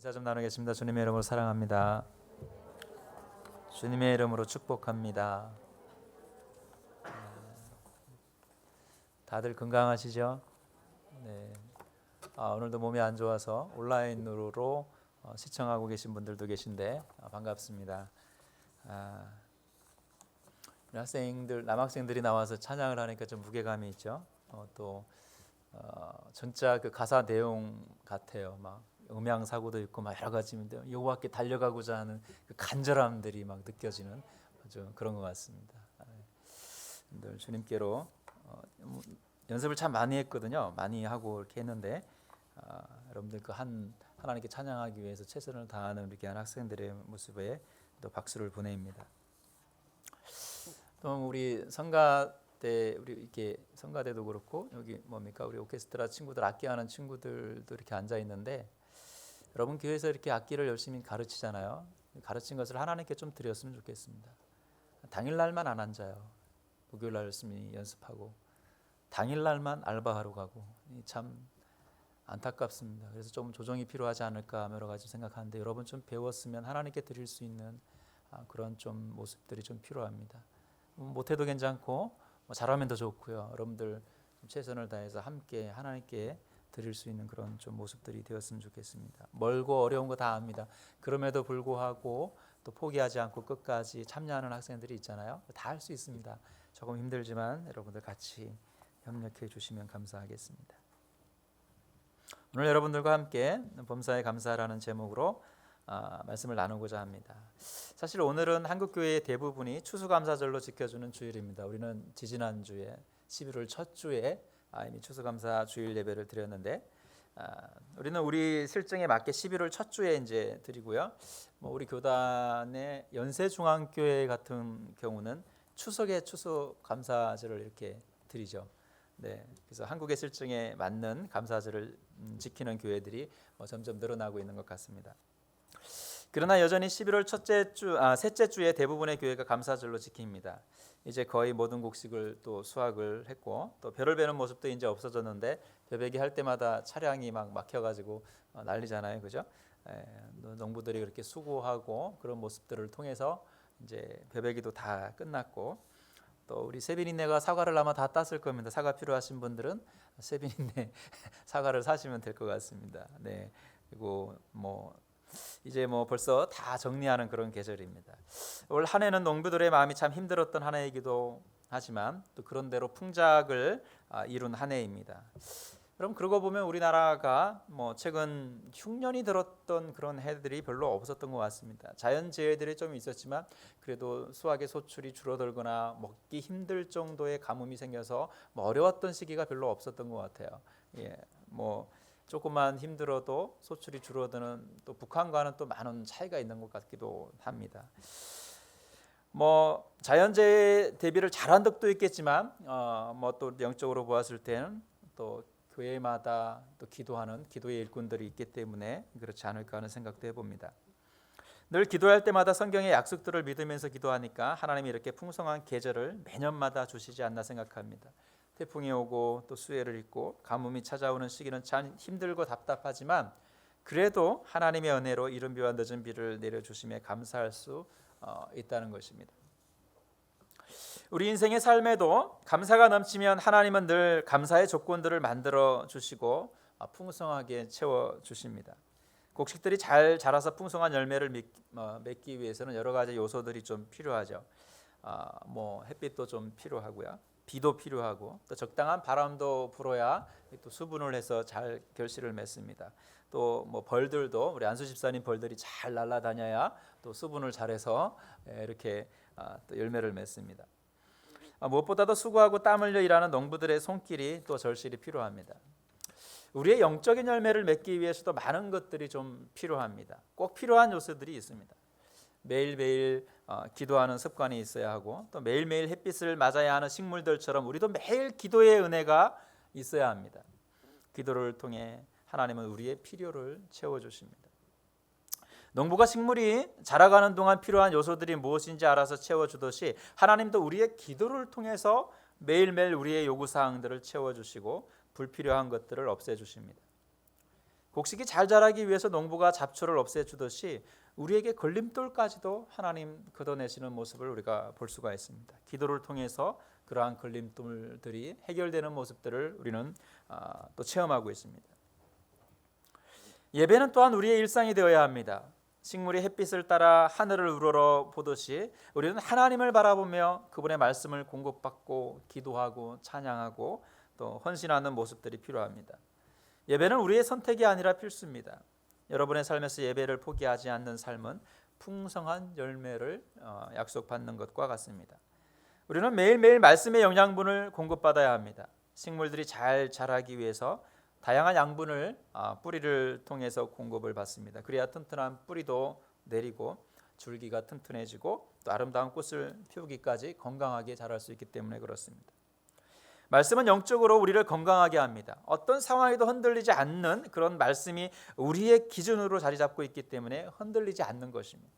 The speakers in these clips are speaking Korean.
인사 좀 나누겠습니다. 주님의 이름으로 사랑합니다. 주님의 이름으로 축복합니다. 다들 건강하시죠? 네. 오늘도 몸이 안 좋아서 온라인으로 시청하고 계신 분들도 계신데 반갑습니다. 우리 학생들, 남학생들이 나와서 찬양을 하니까 좀 무게감이 있죠. 진짜 그 가사 내용 같아요. 막 음향 사고도 있고 막 여러 가지인데 여호와께 달려가고자 하는 그 간절함들이 막 느껴지는 아주 그런 것 같습니다. 늘 주님께로 연습을 참 많이 했거든요. 많이 하고 이렇게 했는데 여러분들 그 하나님께 찬양하기 위해서 최선을 다하는 이렇게 한 학생들의 모습에 또 박수를 보냅니다. 또 우리 성가 때 우리 이렇게 성가대도 그렇고 여기 뭡니까 우리 오케스트라 친구들 악기하는 친구들도 이렇게 앉아 있는데 여러분 교회에서 이렇게 악기를 열심히 가르치잖아요. 가르친 것을 하나님께 좀 드렸으면 좋겠습니다. 당일날만 안 앉아요. 목요일날 열심히 연습하고 당일날만 알바하러 가고 참 안타깝습니다. 그래서 좀 조정이 필요하지 않을까 여러 가지 생각하는데 여러분 좀 배웠으면 하나님께 드릴 수 있는 그런 좀 모습들이 좀 필요합니다. 못해도 괜찮고 잘하면 더 좋고요. 여러분들 좀 최선을 다해서 함께 하나님께 드릴 수 있는 그런 좀 모습들이 되었으면 좋겠습니다. 멀고 어려운 거 다 압니다. 그럼에도 불구하고 또 포기하지 않고 끝까지 참여하는 학생들이 있잖아요. 다 할 수 있습니다. 조금 힘들지만 여러분들 같이 협력해 주시면 감사하겠습니다. 오늘 여러분들과 함께 범사에 감사라는 제목으로 말씀을 나누고자 합니다. 사실 오늘은 한국교회의 대부분이 추수감사절로 지켜주는 주일입니다. 우리는 지지난주에 11월 첫 주에 이미 추수감사 주일 예배를 드렸는데 우리는 우리 실정에 맞게 11월 첫 주에 이제 드리고요. 우리 교단의 연세중앙교회 같은 경우는 추석에 추수감사절을 이렇게 드리죠. 네, 그래서 한국의 실정에 맞는 감사절을 지키는 교회들이 점점 늘어나고 있는 것 같습니다. 그러나 여전히 11월 셋째 주에 대부분의 교회가 감사절로 지킵니다. 이제 거의 모든 곡식을 또 수확을 했고 또 벼를 베는 모습도 이제 없어졌는데 벼베기 할 때마다 차량이 막 막혀가지고 난리잖아요, 그죠? 농부들이 그렇게 수고하고 그런 모습들을 통해서 이제 벼베기도 다 끝났고 또 우리 세빈이네가 사과를 아마 다 땄을 겁니다. 사과 필요하신 분들은 세빈이네 사과를 사시면 될 것 같습니다. 네, 그리고 이제 벌써 다 정리하는 그런 계절입니다. 올 한 해는 농부들의 마음이 참 힘들었던 한 해이기도 하지만 또 그런대로 풍작을 이룬 한 해입니다. 그럼 그러고 보면 우리나라가 최근 흉년이 들었던 그런 해들이 별로 없었던 것 같습니다. 자연재해들이 좀 있었지만 그래도 수확의 소출이 줄어들거나 먹기 힘들 정도의 가뭄이 생겨서 어려웠던 시기가 별로 없었던 것 같아요. 조금만 힘들어도 소출이 줄어드는 또 북한과는 또 많은 차이가 있는 것 같기도 합니다. 자연재해 대비를 잘한 덕도 있겠지만 또 영적으로 보았을 때는 또 교회마다 또 기도하는 기도의 일꾼들이 있기 때문에 그렇지 않을까 하는 생각도 해봅니다. 늘 기도할 때마다 성경의 약속들을 믿으면서 기도하니까 하나님이 이렇게 풍성한 계절을 매년마다 주시지 않나 생각합니다. 태풍이 오고 또 수해를 입고 가뭄이 찾아오는 시기는 참 힘들고 답답하지만 그래도 하나님의 은혜로 이른 비와 늦은 비를 내려주심에 감사할 수 있다는 것입니다. 우리 인생의 삶에도 감사가 넘치면 하나님은 늘 감사의 조건들을 만들어 주시고 풍성하게 채워 주십니다. 곡식들이 잘 자라서 풍성한 열매를 맺기 위해서는 여러 가지 요소들이 좀 필요하죠. 햇빛도 좀 필요하고요. 비도 필요하고 또 적당한 바람도 불어야 또 수분을 해서 잘 결실을 맺습니다. 또 벌들도 우리 안수 집사님 벌들이 잘 날아다녀야 또 수분을 잘해서 이렇게 또 열매를 맺습니다. 무엇보다도 수고하고 땀 흘려 일하는 농부들의 손길이 또 절실히 필요합니다. 우리의 영적인 열매를 맺기 위해서도 많은 것들이 좀 필요합니다. 꼭 필요한 요소들이 있습니다. 매일매일 기도하는 습관이 있어야 하고 또 매일매일 햇빛을 맞아야 하는 식물들처럼 우리도 매일 기도의 은혜가 있어야 합니다. 기도를 통해 하나님은 우리의 필요를 채워주십니다. 농부가 식물이 자라가는 동안 필요한 요소들이 무엇인지 알아서 채워주듯이 하나님도 우리의 기도를 통해서 매일매일 우리의 요구사항들을 채워주시고 불필요한 것들을 없애주십니다. 곡식이 잘 자라기 위해서 농부가 잡초를 없애주듯이 우리에게 걸림돌까지도 하나님 걷어내시는 모습을 우리가 볼 수가 있습니다. 기도를 통해서 그러한 걸림돌들이 해결되는 모습들을 우리는 또 체험하고 있습니다. 예배는 또한 우리의 일상이 되어야 합니다. 식물이 햇빛을 따라 하늘을 우러러 보듯이 우리는 하나님을 바라보며 그분의 말씀을 공급받고 기도하고 찬양하고 또 헌신하는 모습들이 필요합니다. 예배는 우리의 선택이 아니라 필수입니다. 여러분의 삶에서 예배를 포기하지 않는 삶은 풍성한 열매를 약속받는 것과 같습니다. 우리는 매일매일 말씀의 영양분을 공급받아야 합니다. 식물들이 잘 자라기 위해서 다양한 양분을 뿌리를 통해서 공급을 받습니다. 그래야 튼튼한 뿌리도 내리고 줄기가 튼튼해지고 또 아름다운 꽃을 피우기까지 건강하게 자랄 수 있기 때문에 그렇습니다. 말씀은 영적으로 우리를 건강하게 합니다. 어떤 상황에도 흔들리지 않는 그런 말씀이 우리의 기준으로 자리 잡고 있기 때문에 흔들리지 않는 것입니다.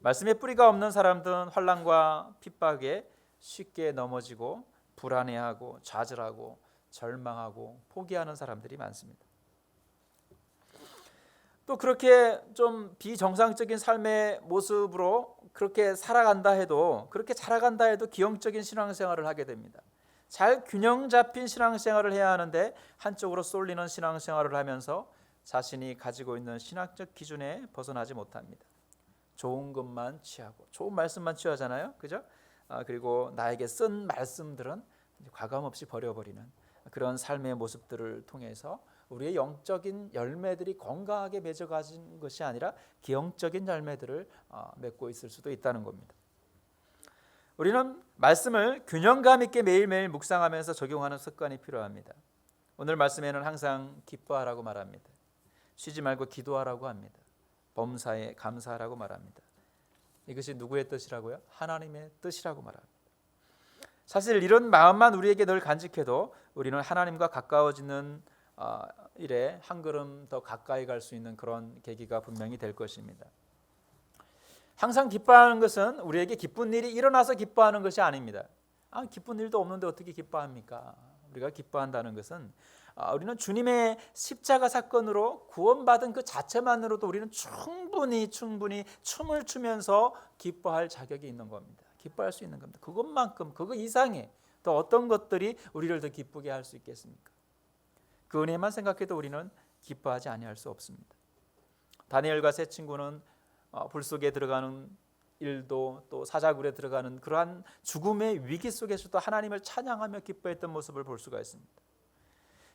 말씀에 뿌리가 없는 사람들은 환난과 핍박에 쉽게 넘어지고 불안해하고 좌절하고 절망하고 포기하는 사람들이 많습니다. 또 그렇게 좀 비정상적인 삶의 모습으로 그렇게 살아간다 해도 그렇게 자라간다 해도 기형적인 신앙생활을 하게 됩니다. 잘 균형 잡힌 신앙생활을 해야 하는데 한쪽으로 쏠리는 신앙생활을 하면서 자신이 가지고 있는 신학적 기준에 벗어나지 못합니다. 좋은 것만 취하고 좋은 말씀만 취하잖아요, 그죠? 그리고 나에게 쓴 말씀들은 과감 없이 버려버리는 그런 삶의 모습들을 통해서 우리의 영적인 열매들이 건강하게 맺어가진 것이 아니라 기형적인 열매들을 맺고 있을 수도 있다는 겁니다. 우리는 말씀을 균형감 있게 매일매일 묵상하면서 적용하는 습관이 필요합니다. 오늘 말씀에는 항상 기뻐하라고 말합니다. 쉬지 말고 기도하라고 합니다. 범사에 감사하라고 말합니다. 이것이 누구의 뜻이라고요? 하나님의 뜻이라고 말합니다. 사실 이런 마음만 우리에게 늘 간직해도 우리는 하나님과 가까워지는 일에 한 걸음 더 가까이 갈 수 있는 그런 계기가 분명히 될 것입니다. 항상 기뻐하는 것은 우리에게 기쁜 일이 일어나서 기뻐하는 것이 아닙니다. 기쁜 일도 없는데 어떻게 기뻐합니까? 우리가 기뻐한다는 것은 우리는 주님의 십자가 사건으로 구원받은 그 자체만으로도 우리는 충분히 춤을 추면서 기뻐할 자격이 있는 겁니다. 기뻐할 수 있는 겁니다. 그것만큼 그거 이상의 또 어떤 것들이 우리를 더 기쁘게 할 수 있겠습니까? 그 은혜만 생각해도 우리는 기뻐하지 아니할 수 없습니다. 다니엘과 세 친구는 불 속에 들어가는 일도 또 사자굴에 들어가는 그러한 죽음의 위기 속에서도 하나님을 찬양하며 기뻐했던 모습을 볼 수가 있습니다.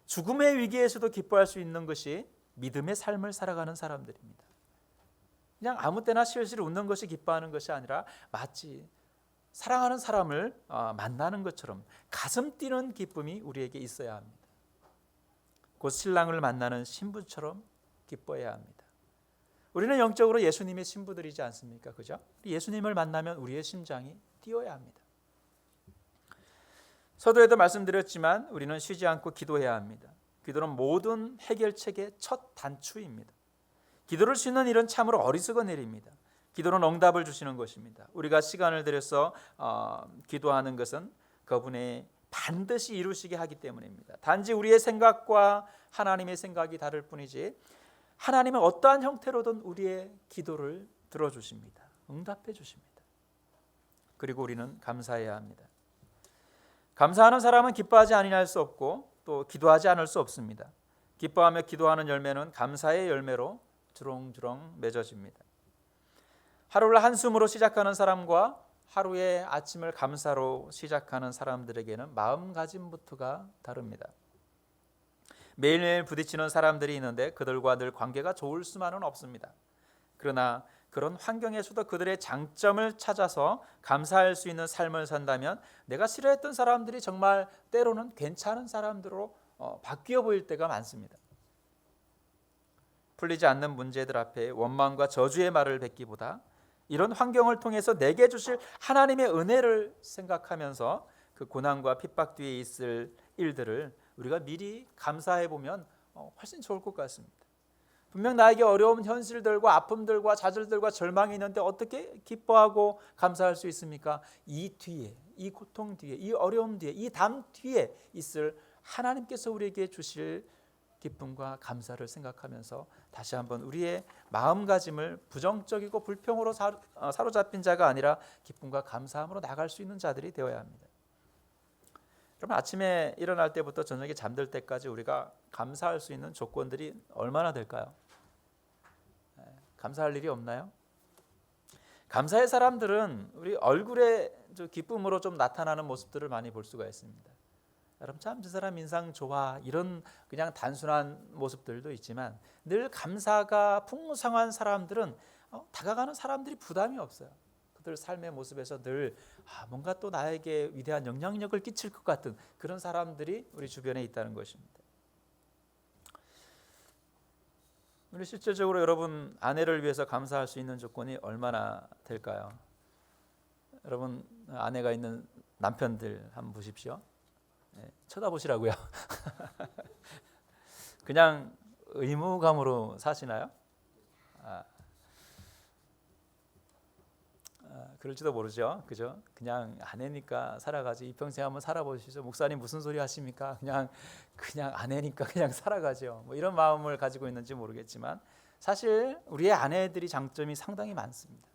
죽음의 위기에서도 기뻐할 수 있는 것이 믿음의 삶을 살아가는 사람들입니다. 그냥 아무 때나 실실 웃는 것이 기뻐하는 것이 아니라 마치 사랑하는 사람을 만나는 것처럼 가슴 뛰는 기쁨이 우리에게 있어야 합니다. 곧 신랑을 만나는 신부처럼 기뻐해야 합니다. 우리는 영적으로 예수님의 신부들이지 않습니까? 그죠? 예수님을 만나면 우리의 심장이 뛰어야 합니다. 서두에도 말씀드렸지만 우리는 쉬지 않고 기도해야 합니다. 기도는 모든 해결책의 첫 단추입니다. 기도를 쉬는 일은 참으로 어리석은 일입니다. 기도는 응답을 주시는 것입니다. 우리가 시간을 들여서 기도하는 것은 그분의 반드시 이루시게 하기 때문입니다. 단지 우리의 생각과 하나님의 생각이 다를 뿐이지 하나님은 어떠한 형태로든 우리의 기도를 들어주십니다. 응답해 주십니다. 그리고 우리는 감사해야 합니다. 감사하는 사람은 기뻐하지 아니할 수 없고 또 기도하지 않을 수 없습니다. 기뻐하며 기도하는 열매는 감사의 열매로 주렁주렁 맺어집니다. 하루를 한숨으로 시작하는 사람과 하루의 아침을 감사로 시작하는 사람들에게는 마음가짐부터가 다릅니다. 매일매일 부딪히는 사람들이 있는데 그들과 늘 관계가 좋을 수만은 없습니다. 그러나 그런 환경에서도 그들의 장점을 찾아서 감사할 수 있는 삶을 산다면 내가 싫어했던 사람들이 정말 때로는 괜찮은 사람들로 바뀌어 보일 때가 많습니다. 풀리지 않는 문제들 앞에 원망과 저주의 말을 뱉기보다 이런 환경을 통해서 내게 주실 하나님의 은혜를 생각하면서 그 고난과 핍박 뒤에 있을 일들을 우리가 미리 감사해 보면 훨씬 좋을 것 같습니다. 분명 나에게 어려운 현실들과 아픔들과 좌절들과 절망이 있는데 어떻게 기뻐하고 감사할 수 있습니까? 이 뒤에, 이 고통 뒤에, 이 어려움 뒤에, 이 담 뒤에 있을 하나님께서 우리에게 주실 기쁨과 감사를 생각하면서 다시 한번 우리의 마음가짐을 부정적이고 불평으로 사로잡힌 자가 아니라 기쁨과 감사함으로 나갈 수 있는 자들이 되어야 합니다. 그럼 아침에 일어날 때부터 저녁에 잠들 때까지 우리가 감사할 수 있는 조건들이 얼마나 될까요? 감사할 일이 없나요? 감사의 사람들은 우리 얼굴에 기쁨으로 좀 나타나는 모습들을 많이 볼 수가 있습니다. 여러분 참 저 사람 인상 좋아 이런 그냥 단순한 모습들도 있지만 늘 감사가 풍성한 사람들은 다가가는 사람들이 부담이 없어요. 그들 삶의 모습에서 늘 뭔가 또 나에게 위대한 영향력을 끼칠 것 같은 그런 사람들이 우리 주변에 있다는 것입니다. 우리 실질적으로 여러분 아내를 위해서 감사할 수 있는 조건이 얼마나 될까요? 여러분 아내가 있는 남편들 한번 보십시오. 쳐다보시라고요. 그냥 의무감으로 사시나요? 그럴지도 모르죠. 그죠? 그냥 아내니까 살아가지. 이 평생 한번 살아보시죠. 목사님 무슨 소리 하십니까? 그냥 아내니까 그냥 살아가죠. 뭐 이런 마음을 가지고 있는지 모르겠지만 사실 우리의 아내들이 장점이 상당히 많습니다.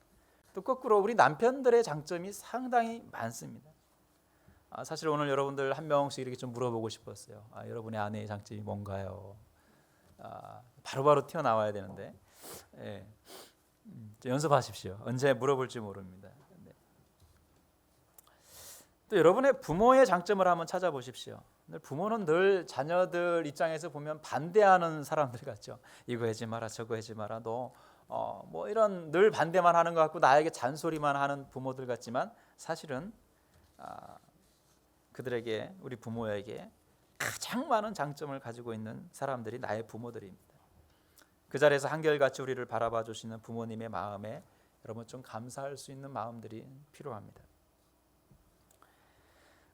또 거꾸로 우리 남편들의 장점이 상당히 많습니다. 사실 오늘 여러분들 한 명씩 이렇게 좀 물어보고 싶었어요. 여러분의 아내의 장점이 뭔가요? 바로바로 튀어나와야 되는데 연습하십시오. 언제 물어볼지 모릅니다. 또 여러분의 부모의 장점을 한번 찾아보십시오. 부모는 늘 자녀들 입장에서 보면 반대하는 사람들 같죠. 이거 하지 마라 저거 하지 마라 너 뭐 이런 늘 반대만 하는 것 같고 나에게 잔소리만 하는 부모들 같지만 사실은 그들에게 우리 부모에게 가장 많은 장점을 가지고 있는 사람들이 나의 부모들입니다. 그 자리에서 한결같이 우리를 바라봐 주시는 부모님의 마음에 여러분 좀 감사할 수 있는 마음들이 필요합니다.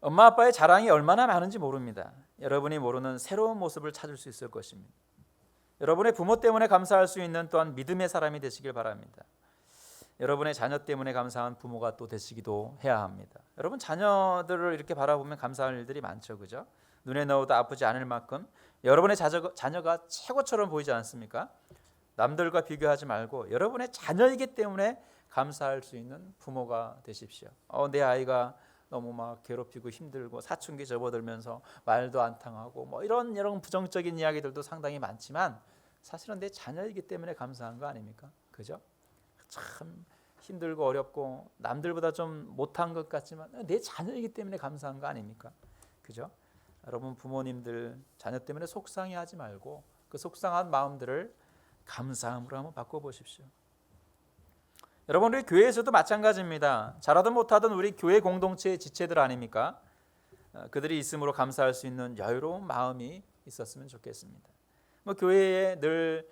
엄마 아빠의 자랑이 얼마나 많은지 모릅니다. 여러분이 모르는 새로운 모습을 찾을 수 있을 것입니다. 여러분의 부모 때문에 감사할 수 있는 또한 믿음의 사람이 되시길 바랍니다. 여러분의 자녀 때문에 감사한 부모가 또 되시기도 해야 합니다. 여러분 자녀들을 이렇게 바라보면 감사할 일들이 많죠, 그죠? 눈에 넣어도 아프지 않을 만큼 여러분의 자녀가 최고처럼 보이지 않습니까? 남들과 비교하지 말고 여러분의 자녀이기 때문에 감사할 수 있는 부모가 되십시오. 내 아이가 너무 막 괴롭히고 힘들고 사춘기 접어들면서 말도 안 통하고 뭐 이런 부정적인 이야기들도 상당히 많지만 사실은 내 자녀이기 때문에 감사한 거 아닙니까? 그죠? 참 힘들고 어렵고 남들보다 좀 못한 것 같지만 내 자녀이기 때문에 감사한 거 아닙니까? 그죠? 여러분 부모님들 자녀 때문에 속상해하지 말고 그 속상한 마음들을 감사함으로 한번 바꿔보십시오. 여러분 우리 교회에서도 마찬가지입니다. 잘하든 못하든 우리 교회 공동체의 지체들 아닙니까? 그들이 있음으로 감사할 수 있는 여유로운 마음이 있었으면 좋겠습니다. 뭐 교회에 늘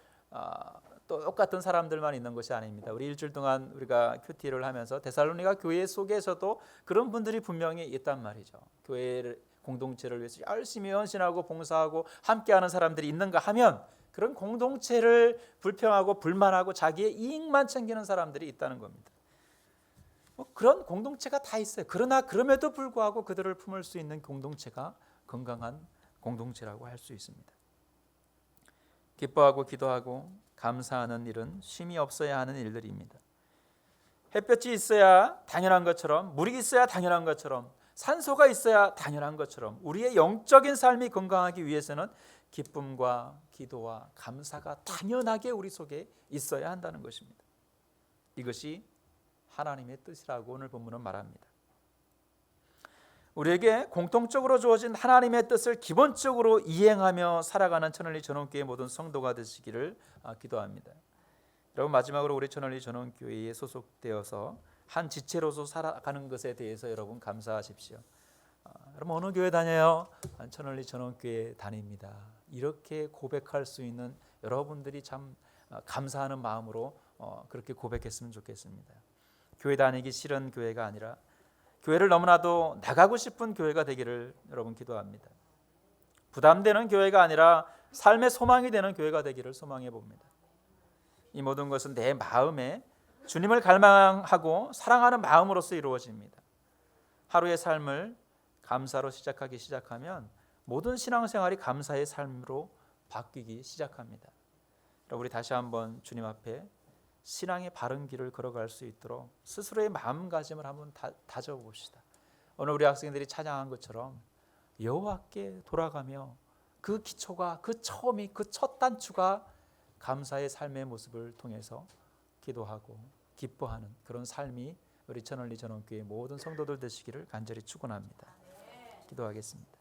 똑같은 사람들만 있는 것이 아닙니다. 우리 일주일 동안 우리가 큐티를 하면서 데살로니가 교회 속에서도 그런 분들이 분명히 있단 말이죠. 교회 공동체를 위해서 열심히 헌신하고 봉사하고 함께하는 사람들이 있는가 하면 그런 공동체를 불평하고 불만하고 자기의 이익만 챙기는 사람들이 있다는 겁니다. 그런 공동체가 다 있어요. 그러나 그럼에도 불구하고 그들을 품을 수 있는 공동체가 건강한 공동체라고 할 수 있습니다. 기뻐하고 기도하고 감사하는 일은 쉼이 없어야 하는 일들입니다. 햇볕이 있어야 당연한 것처럼 물이 있어야 당연한 것처럼 산소가 있어야 당연한 것처럼 우리의 영적인 삶이 건강하기 위해서는 기쁨과 기도와 감사가 당연하게 우리 속에 있어야 한다는 것입니다. 이것이 하나님의 뜻이라고 오늘 본문은 말합니다. 우리에게 공통적으로 주어진 하나님의 뜻을 기본적으로 이행하며 살아가는 천원리 전원교회 모든 성도가 되시기를 기도합니다. 여러분 마지막으로 우리 천원리 전원교회에 소속되어서 한 지체로서 살아가는 것에 대해서 여러분 감사하십시오. 여러분 어느 교회 다녀요? 천원리 전원교회 다닙니다. 이렇게 고백할 수 있는 여러분들이 참 감사하는 마음으로 그렇게 고백했으면 좋겠습니다. 교회 다니기 싫은 교회가 아니라 교회를 너무나도 나가고 싶은 교회가 되기를 여러분 기도합니다. 부담되는 교회가 아니라 삶의 소망이 되는 교회가 되기를 소망해 봅니다. 이 모든 것은 내 마음에 주님을 갈망하고 사랑하는 마음으로서 이루어집니다. 하루의 삶을 감사로 시작하면 모든 신앙생활이 감사의 삶으로 바뀌기 시작합니다. 우리 다시 한번 주님 앞에 신앙의 바른 길을 걸어갈 수 있도록 스스로의 마음가짐을 한번 다져봅시다. 오늘 우리 학생들이 찬양한 것처럼 여호와께 돌아가며 그 기초가, 그 처음이, 그 첫 단추가 감사의 삶의 모습을 통해서 기도하고 기뻐하는 그런 삶이 우리 천원리 전원교회 모든 성도들 되시기를 간절히 축원합니다. 기도하겠습니다.